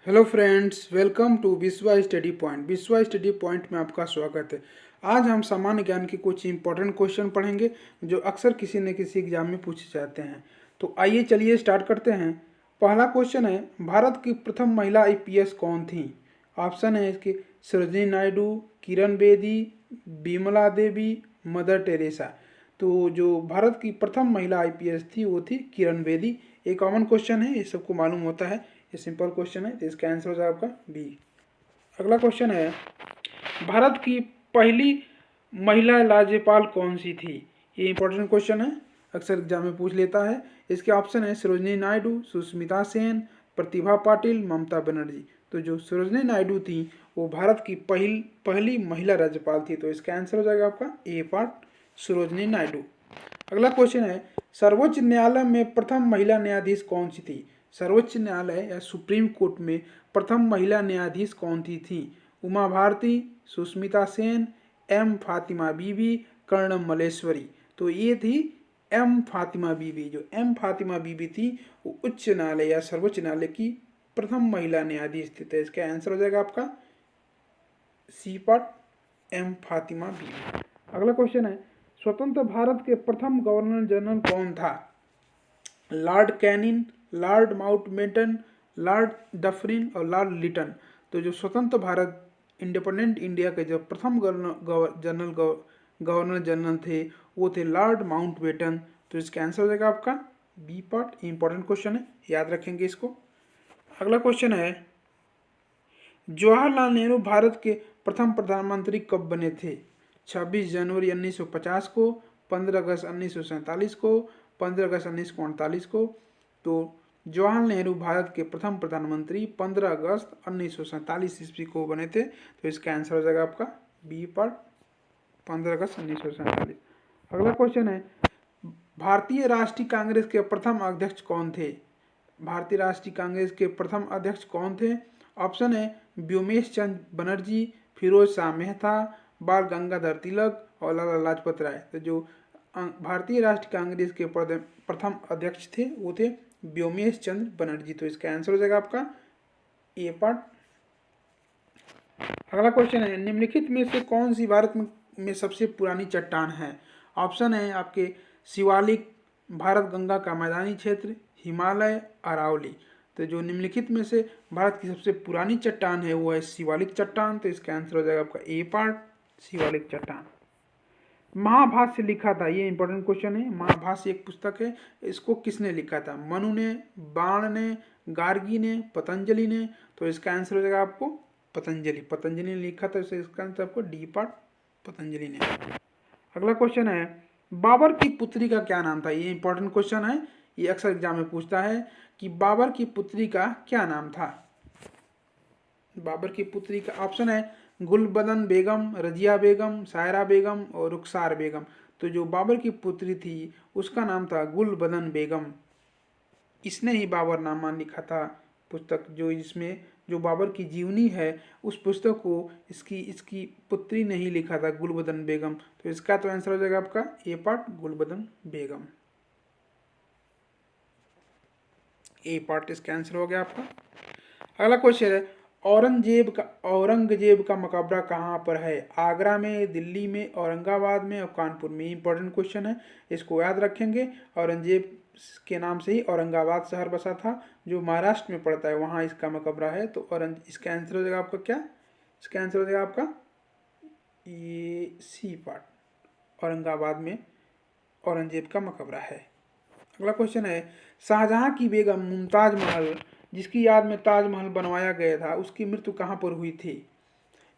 Hello friends, welcome to विश्वा study point. विश्वा study point में आपका स्वागत है। आज हम सामान्य ज्ञान के कुछ इंपॉर्टेंट क्वेश्चन पढ़ेंगे जो अक्सर किसी न किसी एग्जाम में पूछे जाते हैं। तो आइए चलिए स्टार्ट करते हैं। पहला क्वेश्चन है, भारत की प्रथम महिला आईपीएस कौन थी? ऑप्शन है इसके सरोजिनी नायडू, किरण बेदी, बिमला देवी, मदर टेरेसा। तो जो भारत की प्रथम महिला आईपीएस थी वो थी किरण बेदी। एक कॉमन क्वेश्चन है, ये सबको मालूम होता है, ये सिंपल क्वेश्चन है, तो इसका आंसर हो जाएगा आपका बी। अगला क्वेश्चन है, भारत की पहली महिला राज्यपाल कौन सी थी? ये इंपॉर्टेंट क्वेश्चन है, अक्सर एग्जाम में पूछ लेता है। इसके ऑप्शन है सरोजिनी नायडू, सुष्मिता सेन, प्रतिभा पाटिल, ममता बनर्जी। तो जो सरोजिनी नायडू थी वो भारत की पहली महिला राज्यपाल थी, तो इसका आंसर हो जाएगा आपका ए पार्ट, सरोजिनी नायडू। अगला क्वेश्चन है, सर्वोच्च न्यायालय में प्रथम महिला न्यायाधीश कौन सी थी? सर्वोच्च न्यायालय या सुप्रीम कोर्ट में प्रथम महिला न्यायाधीश कौन थी? उमा भारती, सुष्मिता सेन, एम फातिमा बीबी, कर्णम मलेश्वरी। तो ये थी एम फातिमा बीबी। जो एम फातिमा बीबी थी वो उच्च न्यायालय या सर्वोच्च न्यायालय की प्रथम महिला न्यायाधीश थी, तो इसका आंसर हो जाएगा आपका सी पार्ट, एम फातिमा बीबी। अगला क्वेश्चन है, स्वतंत्र भारत के प्रथम गवर्नर जनरल कौन था? Lord Canning, Lord Mountbatten, Lord Dufferin और लॉर्ड लिटन। तो जो स्वतंत्र भारत, इंडिपेंडेंट इंडिया के जो प्रथम गवर्नर जनरल थे वो थे लॉर्ड माउंटबेटन। तो इसका आंसर हो जाएगा आपका बी पार्ट। इंपॉर्टेंट क्वेश्चन है, याद रखेंगे इसको। अगला क्वेश्चन है, जवाहरलाल नेहरू भारत के प्रथम प्रधानमंत्री कब बने थे? 26 जनवरी 1950 को, 15 अगस्त 1947 को, 15 अगस्त 1948 को। तो जवाहरलाल नेहरू भारत के प्रथम प्रधानमंत्री 15 अगस्त 1947 ईस्वी को बने थे, तो इसका आंसर हो जाएगा आपका बी पार्ट, 15 अगस्त 1947। अगला क्वेश्चन है, भारतीय राष्ट्रीय कांग्रेस के प्रथम अध्यक्ष कौन थे? भारतीय राष्ट्रीय कांग्रेस के प्रथम अध्यक्ष कौन थे? ऑप्शन है व्योमेश चंद्र बनर्जी, फिरोज शाह मेहता, बाल गंगाधर तिलक और लाला लाजपत राय। तो जो भारतीय राष्ट्रीय कांग्रेस के प्रथम अध्यक्ष थे वो थे व्योमेश चंद्र बनर्जी। तो इसका आंसर हो जाएगा आपका ए पार्ट। अगला क्वेश्चन है, निम्नलिखित में से कौन सी भारत में सबसे पुरानी चट्टान है? ऑप्शन है आपके शिवालिक, भारत गंगा का मैदानी क्षेत्र, हिमालय, अरावली। तो जो निम्नलिखित में से भारत की सबसे पुरानी चट्टान है वो है शिवालिक चट्टान। तो इसका आंसर हो जाएगा आपका ए पार्ट, शिवालिक चट्टान। महाभाष्य लिखा था, ये इंपॉर्टेंट क्वेश्चन है। महाभाष्य एक पुस्तक है, इसको किसने लिखा था? मनु ने, बाण ने, गार्गी ने, पतंजलि ने। तो इसका आंसर हो जाएगा आपको पतंजलि। पतंजलि ने लिखा था, इसका आंसर आपको डी पार्ट, पतंजलि ने। अगला क्वेश्चन है, बाबर की पुत्री का क्या नाम था? ये इंपॉर्टेंट क्वेश्चन है, ये अक्सर एग्जाम में पूछता है कि बाबर की पुत्री का क्या नाम था? बाबर की पुत्री का ऑप्शन है गुलबदन बेगम, रजिया बेगम, सायरा बेगम और रुखसार बेगम। तो जो बाबर की पुत्री थी उसका नाम था गुलबदन बेगम। इसने ही बाबरनामा लिखा था, पुस्तक जो इसमें जो बाबर की जीवनी है उस पुस्तक को इसकी इसकी पुत्री ने ही लिखा था, गुलबदन बेगम। तो इसका तो आंसर हो जाएगा आपका ए पार्ट, गुलबदन बेगम। ए पार्ट इसका आंसर हो गया आपका। अगला क्वेश्चन है, औरंगजेब का मकबरा कहाँ पर है? आगरा में, दिल्ली में, औरंगाबाद में और कानपुर में। इंपॉर्टेंट क्वेश्चन है, इसको याद रखेंगे। औरंगजेब के नाम से ही औरंगाबाद शहर बसा था, जो महाराष्ट्र में पड़ता है, वहाँ इसका मकबरा है। तो इसका आंसर हो जाएगा आपका क्या? इसका आंसर हो जाएगा आपका ये सी पार्ट, औरंगाबाद में औरंगजेब का मकबरा है। अगला क्वेश्चन है, शाहजहां की बेगम मुमताज महल, जिसकी याद में ताजमहल बनवाया गया था, उसकी मृत्यु कहाँ पर हुई थी?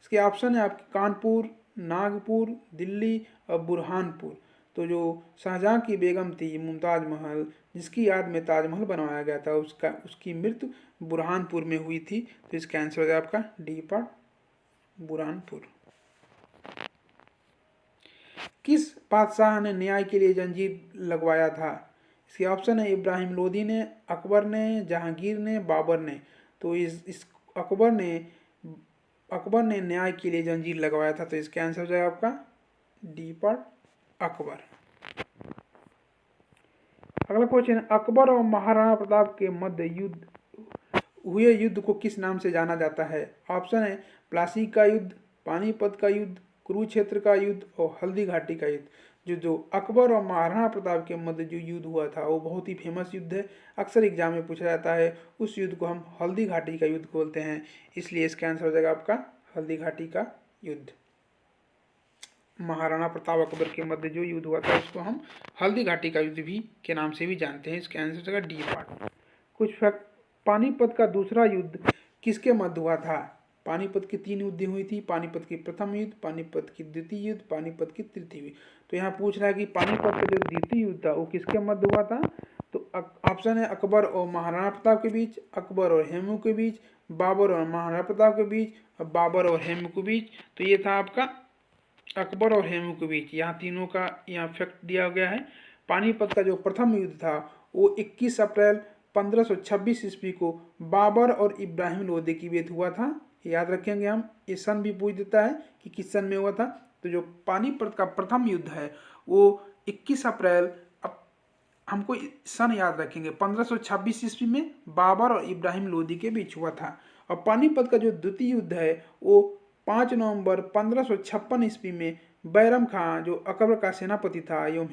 इसके ऑप्शन है आपके कानपुर, नागपुर, दिल्ली और बुरहानपुर। तो जो शाहजहां की बेगम थी मुमताज महल, जिसकी याद में ताजमहल बनवाया गया था, उसकी मृत्यु बुरहानपुर में हुई थी। तो इसका आंसर हो जाएगा आपका डी पार्ट, बुरहानपुर। किस बादशाह ने न्याय के लिए जंजीर लगवाया था? इसके ऑप्शन है इब्राहिम लोदी ने, अकबर ने, जहांगीर ने, बाबर ने। तो इस अकबर ने न्याय के लिए जंजीर लगवाया था। तो इसका आंसर हो जाएगा आपका डी पार्ट, अकबर। अगला क्वेश्चन है, अकबर और महाराणा प्रताप के मध्य युद्ध हुए युद्ध को किस नाम से जाना जाता है? ऑप्शन है प्लासी का युद्ध, पानीपत का युद्ध, कुरुक्षेत्र का युद्ध और हल्दी घाटी का युद्ध। जो अकबर और महाराणा प्रताप के मध्य जो युद्ध हुआ था वो बहुत ही फेमस युद्ध है, अक्सर एग्जाम में पूछा जाता है। उस युद्ध को हम हल्दी घाटी का युद्ध बोलते हैं, इसलिए इसका आंसर हो जाएगा आपका हल्दी घाटी का युद्ध। महाराणा प्रताप अकबर के मध्य जो युद्ध हुआ था उसको हम हल्दी घाटी का युद्ध भी के नाम से भी जानते हैं। इसका आंसर हो जाएगा डी पार्ट। कुछ फैक्ट, पानीपत का दूसरा युद्ध किसके मध्य हुआ था? पानीपत की 3 युद्ध हुई थी, पानीपत की प्रथम युद्ध, पानीपत की द्वितीय युद्ध, पानीपत की तृतीय युद्ध। तो यहाँ पूछ रहा है कि पानीपत का जो द्वितीय युद्ध था वो किसके मध्य हुआ था? तो ऑप्शन है अकबर और महाराणा प्रताप के बीच, अकबर और हेमू के बीच, बाबर और महाराणा प्रताप के बीच, और बाबर और हेमू के बीच। तो ये था आपका अकबर और हेमू के बीच। यहाँ तीनों का यहाँ फैक्ट दिया गया है। पानीपत का जो प्रथम युद्ध था वो 21 अप्रैल 1526 ईस्वी को बाबर और इब्राहिम लोदी के बीच हुआ था। याद रखेंगे हम, ये सन भी पूछ देता है कि किस सन में हुआ था। तो जो पानीपत का प्रथम युद्ध है वो 21 अप्रैल, अब हमको सन याद रखेंगे, 1526 ईस्वी में बाबर और इब्राहिम लोदी के बीच हुआ था। और पानीपत का जो द्वितीय युद्ध है वो 5 नवंबर 1556 ईस्वी में बैरम खां जो अकबर का सेनापति था एवं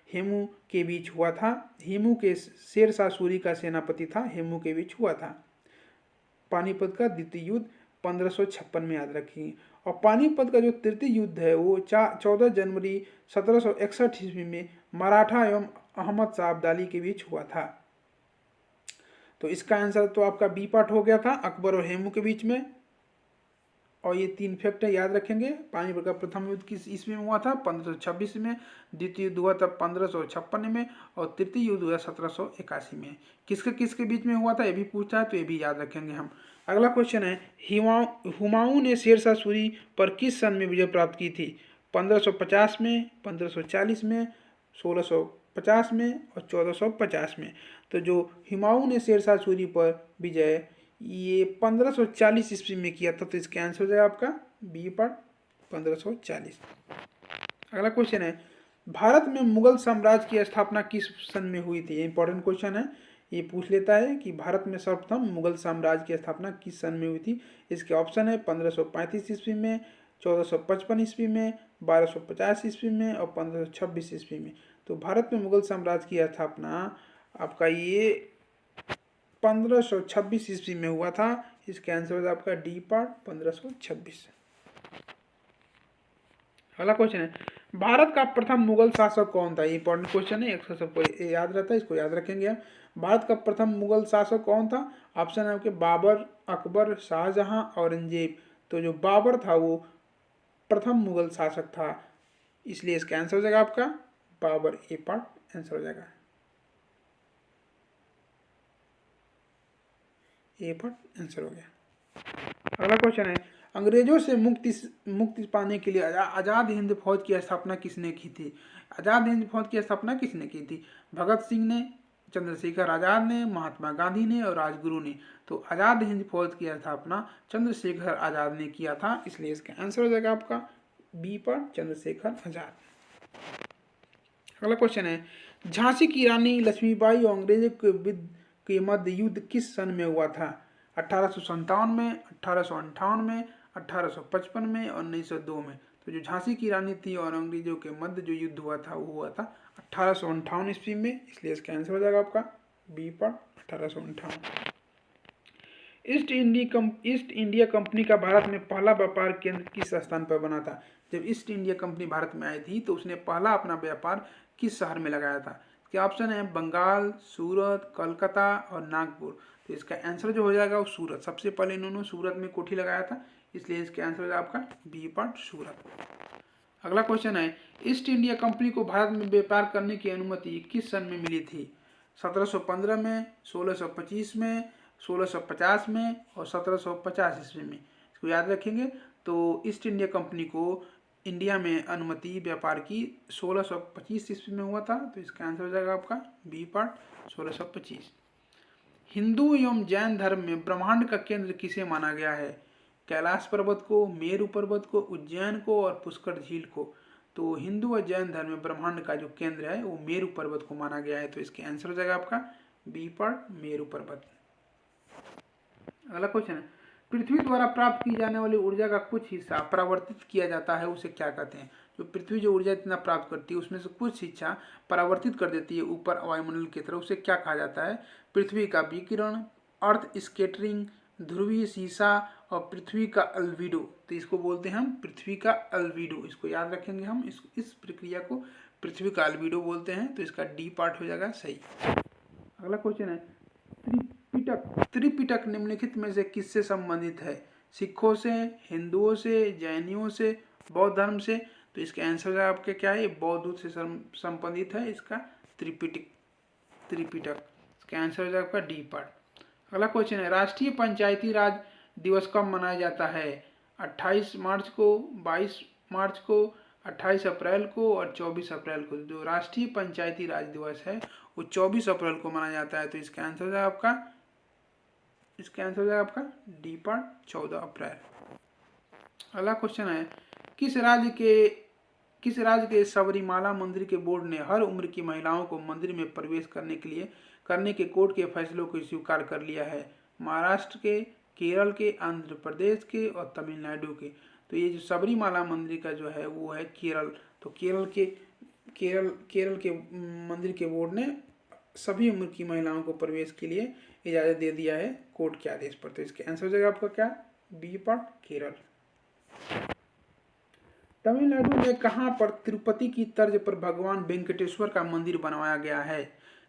हेमू के बीच हुआ था। हेमू के शेरशाह सूरी का सेनापति था, हेमू के बीच हुआ था। पानीपत का द्वितीय युद्ध 1556 में याद रखिए। और पानीपत का जो तृतीय युद्ध है वो 14 जनवरी 1761 ईस्वी में मराठा एवं अहमद शाह अब्दाली के बीच हुआ था। तो इसका आंसर तो आपका बी पार्ट हो गया था, अकबर और हेमू के बीच में। और ये 3 फैक्ट याद रखेंगे। पानीपत का प्रथम युद्ध किस ईस्वी में हुआ था? 1526 में, द्वितीय युद्ध हुआ था 1556 में, और तृतीय युद्ध हुआ 1781 में। किसके बीच में हुआ था ये भी पूछा है, तो ये भी याद रखेंगे हम। अगला क्वेश्चन है, हुमायूं ने शेरशाह सूरी पर किस सन में विजय प्राप्त की थी? 1550 में, 1540 में, 1650 में और 1450 में। तो जो हुमायूं ने शेरशाह सूरी पर विजय ये 1540 ईस्वी में किया था, तो इसका आंसर हो जाएगा आपका बी पार्ट 1540। अगला क्वेश्चन है, भारत में मुगल साम्राज्य की स्थापना किस सन में हुई थी? इंपॉर्टेंट क्वेश्चन है, ये पूछ लेता है कि भारत में सर्वप्रथम मुगल साम्राज्य की स्थापना किस सन में हुई थी। इसके ऑप्शन है 1535 ईस्वी में, 1455 ईस्वी में, 1250 ईस्वी में और 1526 ईस्वी में। तो भारत में मुगल साम्राज्य की स्थापना आपका ये 1526 ईस्वी में हुआ था। इसका आंसर होगा आपका डी पार्ट 1526। अगला क्वेश्चन है, भारत का प्रथम मुगल शासक कौन था? ये इंपॉर्टेंट क्वेश्चन है, अक्सर सबको याद रहता है, इसको याद रखेंगे हम। भारत का प्रथम मुगल शासक कौन था? ऑप्शन है आपके बाबर, अकबर, शाहजहां, औरंगजेब। तो जो बाबर था वो प्रथम मुगल शासक था, इसलिए इसका आंसर हो जाएगा आपका बाबर। ए पार्ट आंसर हो जाएगा, ए पार्ट आंसर हो गया। अगला क्वेश्चन है, अंग्रेजों से मुक्ति पाने के लिए आज़ाद हिंद फौज की स्थापना किसने की थी? आज़ाद हिंद फौज की स्थापना किसने की थी? भगत सिंह ने, चंद्रशेखर आज़ाद ने, महात्मा गांधी ने और राजगुरु ने। तो आज़ाद हिंद फौज की स्थापना चंद्रशेखर आज़ाद ने किया था, इसलिए इसका आंसर हो जाएगा आपका बी पर चंद्रशेखर आज़ाद। अगला क्वेश्चन है, झांसी की रानी लक्ष्मीबाई और अंग्रेजों के मध्य युद्ध किस सन में हुआ था? 1857 में, 1858 में, 1855 में और 1902 में। तो जो झांसी की रानी थी और अंग्रेजों के मध्य जो युद्ध हुआ था वो हुआ था 1858 ईस्वी में, इसलिए इसका आंसर हो जाएगा आपका बी पर 1858। ईस्ट इंडिया कंपनी का भारत में पहला व्यापार केंद्र किस स्थान पर बना था? जब ईस्ट इंडिया कंपनी भारत में आई थी तो उसने पहला अपना व्यापार किस शहर में लगाया था? क्या ऑप्शन है बंगाल, सूरत, कलकत्ता और नागपुर। तो इसका आंसर जो हो जाएगा वो सूरत। सबसे पहले इन्होंने सूरत में कोठी लगाया था, इसलिए इसका आंसर हो जाएगा आपका बी पार्ट सूरत। अगला क्वेश्चन है, ईस्ट इंडिया कंपनी को भारत में व्यापार करने की अनुमति किस सन में मिली थी? 1715 में, 1625 में, 1650 में और 1750 ईस्वी में। इसको याद रखेंगे। तो ईस्ट इंडिया कंपनी को इंडिया में अनुमति व्यापार की 1625 ईस्वी में हुआ था, तो इसका आंसर हो जाएगा आपका बी पार्ट 1625। हिंदू एवं जैन धर्म में ब्रह्मांड का केंद्र किसे माना गया है? कैलाश पर्वत को, मेरु पर्वत को, उज्जैन को और पुष्कर झील को। तो हिंदू और जैन धर्म में ब्रह्मांड का जो केंद्र है वो मेरु पर्वत को माना गया है, तो इसके आंसर हो जाएगा आपका बी पार्ट मेरु पर्वत। अगला क्वेश्चन है, पृथ्वी द्वारा प्राप्त की जाने वाली ऊर्जा का कुछ हिस्सा परावर्तित किया जाता है, उसे क्या कहते हैं? जो पृथ्वी जो ऊर्जा इतना प्राप्त करती है उसमें से कुछ हिस्सा परावर्तित कर देती है ऊपर वायुमंडल की तरफ, उसे क्या कहा जाता है? पृथ्वी का विकिरण, अर्थ स्केटरिंग, ध्रुवीय शीशा और पृथ्वी का अल्बिडो। तो इसको बोलते हैं हम पृथ्वी का अल्बिडो। इसको याद रखेंगे हम, इस प्रक्रिया को पृथ्वी का अल्बिडो बोलते हैं। तो इसका डी पार्ट हो जाएगा सही। अगला क्वेश्चन है, त्रिपिटक निम्नलिखित में से किससे संबंधित है? सिखों से, हिंदुओं से, जैनियों से, बौद्ध धर्म से? तो इसका आंसर आपके क्या है? बौद्ध से संबंधित है इसका त्रिपिटक। इसका आंसर हो जाएगा आपका डी पार्ट। अगला क्वेश्चन है, राष्ट्रीय पंचायती राज दिवस कब मनाया जाता है? 28 मार्च को, 22 मार्च को, 28 अप्रैल को और 24 अप्रैल को। जो राष्ट्रीय पंचायती राज दिवस है वो 24 अप्रैल को मनाया जाता है। तो इसका आंसर हो जाएगा आपका डी पार्ट 14 अप्रैल। अगला क्वेश्चन है, किस राज्य के सबरीमाला मंदिर के बोर्ड ने हर उम्र की महिलाओं को मंदिर में प्रवेश करने के कोर्ट के फैसलों को स्वीकार कर लिया है? महाराष्ट्र के, केरल के, आंध्र प्रदेश के और तमिलनाडु के। तो ये जो सबरीमाला मंदिर का जो है वो है केरल। तो केरल के मंदिर के बोर्ड ने सभी उम्र की महिलाओं को प्रवेश के लिए इजाजत दे दिया है कोर्ट के आदेश पर। तो इसके आंसर हो जाएगा आपका क्या? B part Kerala. तमिलनाडु में कहां पर तिरुपति की तर्ज पर भगवान वेंकटेश्वर का मंदिर बनवाया गया है?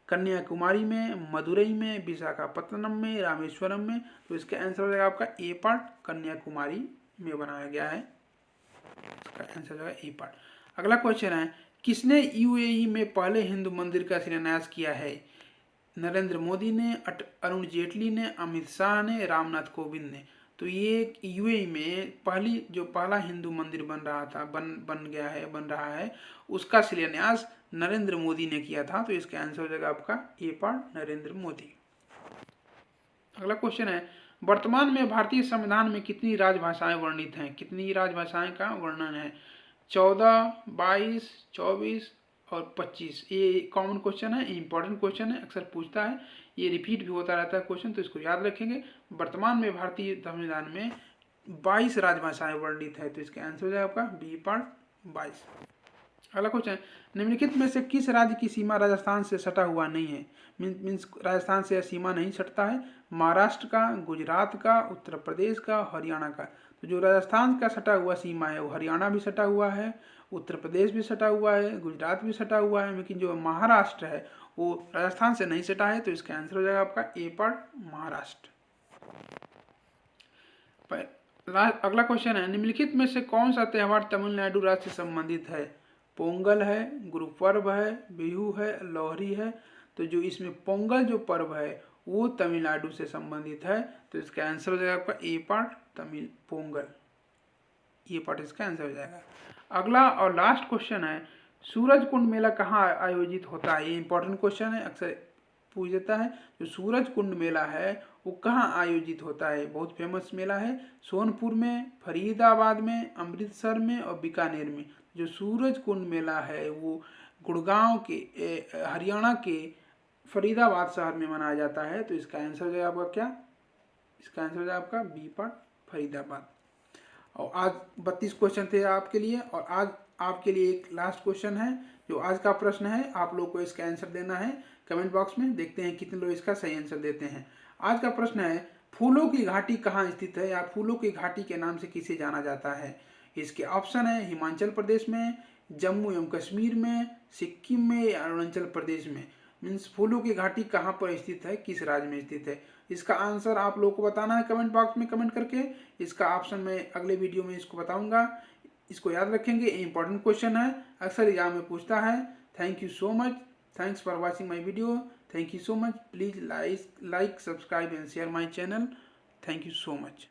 कन्याकुमारी में, मदुरई में, विशाखापत्तनम में, रामेश्वरम में? तो इसका आंसर हो जाएगा आपका ए पार्ट, कन्याकुमारी में बनाया गया है। इसका आंसर हो जाएगा ए पार्ट। अगला क्वेश्चन है, किसने यूएई में पहले हिंदू मंदिर का शिलान्यास किया है? नरेंद्र मोदी ने, अरुण जेटली ने, अमित शाह ने, रामनाथ कोविंद ने? तो ये यूएई में पहला हिंदू मंदिर बन रहा है उसका शिलान्यास नरेंद्र मोदी ने किया था। तो इसका आंसर हो जाएगा आपका ए पार्ट, नरेंद्र मोदी। अगला क्वेश्चन है, वर्तमान में भारतीय संविधान में कितनी राजभाषाएं वर्णित हैं? कितनी राजभाषाएं का वर्णन है? 14, 22, 24 और 25। ये कॉमन क्वेश्चन है, इंपॉर्टेंट क्वेश्चन है, अक्सर पूछता है, ये रिपीट भी होता रहता है क्वेश्चन, तो इसको याद रखेंगे। वर्तमान में भारतीय संविधान में 22 राजभाषाएं वर्णित है। तो इसका आंसर हो जाएगा आपका बी पार्ट 22। अगला क्वेश्चन, निम्नलिखित में से किस राज्य की सीमा राजस्थान से सटा हुआ नहीं है? मीन्स राजस्थान से सीमा नहीं सटता है। महाराष्ट्र का, गुजरात का, उत्तर प्रदेश का, हरियाणा का? तो जो राजस्थान का सटा हुआ सीमा है वो हरियाणा भी सटा हुआ है, उत्तर प्रदेश भी सटा हुआ है, गुजरात भी सटा हुआ है, लेकिन जो महाराष्ट्र है वो राजस्थान से नहीं सटा है। तो इसका आंसर हो जाएगा आपका ए पार्ट, महाराष्ट्र। अगला क्वेश्चन है, निम्नलिखित में से कौन सा त्यौहार तमिलनाडु राज्य से संबंधित है? पोंगल है, गुरु पर्व है, बिहू है, लोहरी है? तो जो इसमें पोंगल जो पर्व है वो तमिलनाडु से संबंधित है। तो इसका आंसर हो जाएगा आपका ए पार्ट, पोंगल। ये पार्ट इसका आंसर हो जाएगा। अगला और लास्ट क्वेश्चन है, सूरज कुंड मेला कहाँ आयोजित होता है? ये इंपॉर्टेंट क्वेश्चन है, अक्सर पूछ देता है। जो सूरज कुंड मेला है वो कहाँ आयोजित होता है? बहुत फेमस मेला है, सोनपुर में, फरीदाबाद में, अमृतसर में और बीकानेर में। जो सूरज कुंड मेला है वो गुड़गांव के हरियाणा के फरीदाबाद शहर में मनाया जाता है। तो इसका आंसर हो जाएगा आपका क्या? इसका आंसर हो जाएगा आपका बी पार्ट, फरीदाबाद। और आज 32 क्वेश्चन थे आपके लिए, और आज आपके लिए एक लास्ट क्वेश्चन है। जो आज का प्रश्न है आप लोग को इसका आंसर देना है कमेंट बॉक्स में। देखते हैं कितने लोग इसका सही आंसर देते हैं। आज का प्रश्न है, फूलों की घाटी कहाँ स्थित है या फूलों की घाटी के नाम से किसे जाना जाता है? इसके ऑप्शन है हिमाचल प्रदेश में, जम्मू एवं कश्मीर में, सिक्किम में या अरुणाचल प्रदेश में। मीन्स फूलों की घाटी कहाँ पर स्थित है, किस राज्य में स्थित है? इसका आंसर आप लोगों को बताना है कमेंट बॉक्स में कमेंट करके। इसका ऑप्शन मैं अगले वीडियो में इसको बताऊंगा। इसको याद रखेंगे, इंपॉर्टेंट क्वेश्चन है, अक्सर एग्जाम में पूछता है। Thank you so much, thanks for watching my video, thank you so much. Please like, subscribe and share my channel. Thank you so much.